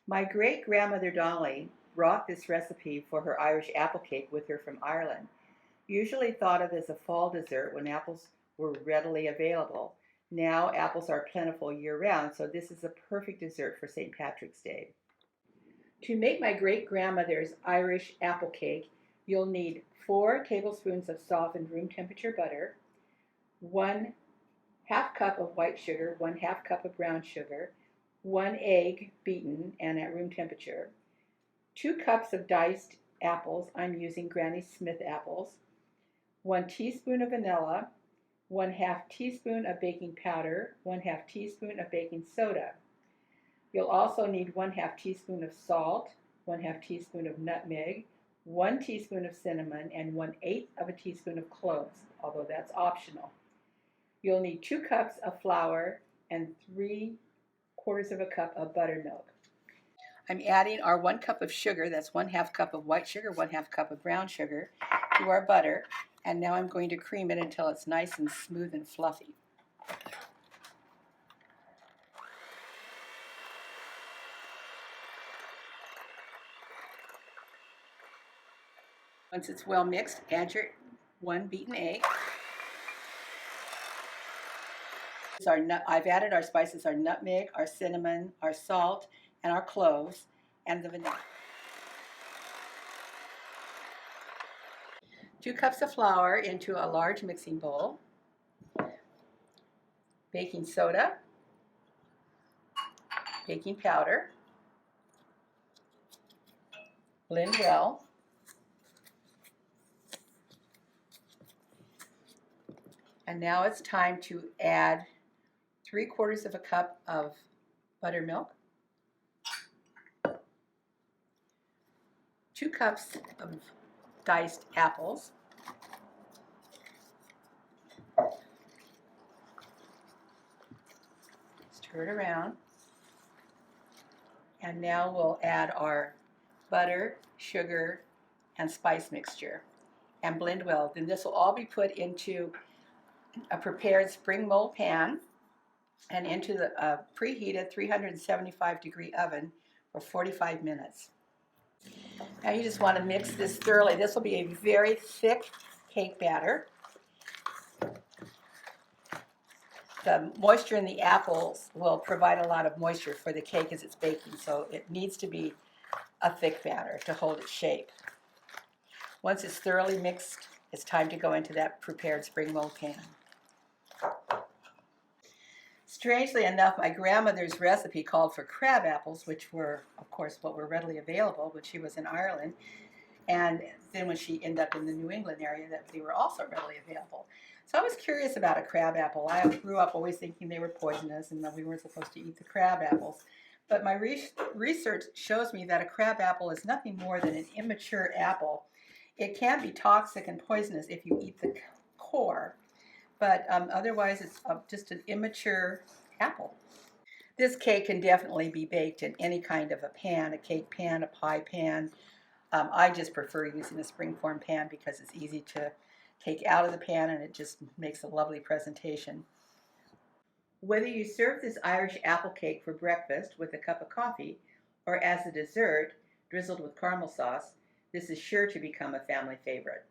My great-grandmother Dolly brought this recipe for her Irish apple cake with her from Ireland. Usually thought of as a fall dessert when apples were readily available. Now apples are plentiful year-round, so this is a perfect dessert for St. Patrick's Day. To make my great-grandmother's Irish apple cake, you'll need 4 tablespoons of softened room temperature butter, 1/2 cup of white sugar, 1/2 cup of brown sugar, 1 egg beaten and at room temperature, 2 cups of diced apples. I'm using Granny Smith apples, 1 teaspoon of vanilla, 1/2 teaspoon of baking powder, 1/2 teaspoon of baking soda. You'll also need 1/2 teaspoon of salt, 1/2 teaspoon of nutmeg, 1 teaspoon of cinnamon, and 1/8 of a teaspoon of cloves, although that's optional. You'll need 2 cups of flour and 3/4 of a cup of buttermilk. I'm adding our 1 cup of sugar, that's 1/2 cup of white sugar, 1/2 cup of brown sugar, to our butter, and now I'm going to cream it until it's nice and smooth and fluffy. Once it's well mixed, add your 1 beaten egg. I've added our spices, our nutmeg, our cinnamon, our salt, and our cloves, and the vanilla. 2 cups of flour into a large mixing bowl. Baking soda, baking powder, blend well. And now it's time to add 3/4 of a cup of buttermilk, 2 cups of diced apples, stir it around, and now we'll add our butter, sugar, and spice mixture and blend well. Then this will all be put into a prepared spring mold pan and into the preheated 375-degree oven for 45 minutes. Now you just want to mix this thoroughly. This will be a very thick cake batter. The moisture in the apples will provide a lot of moisture for the cake as it's baking, so it needs to be a thick batter to hold its shape. Once it's thoroughly mixed, it's time to go into that prepared spring mold pan. Strangely enough, my grandmother's recipe called for crab apples, which were, of course, what were readily available when she was in Ireland. And then when she ended up in the New England area, that they were also readily available. So I was curious about a crab apple. I grew up always thinking they were poisonous and that we weren't supposed to eat the crab apples. But my research shows me that a crab apple is nothing more than an immature apple. It can be toxic and poisonous if you eat the core, but otherwise it's just an immature apple. This cake can definitely be baked in any kind of a pan, a cake pan, a pie pan. I just prefer using a springform pan because it's easy to take out of the pan and it just makes a lovely presentation. Whether you serve this Irish apple cake for breakfast with a cup of coffee or as a dessert drizzled with caramel sauce, this is sure to become a family favorite.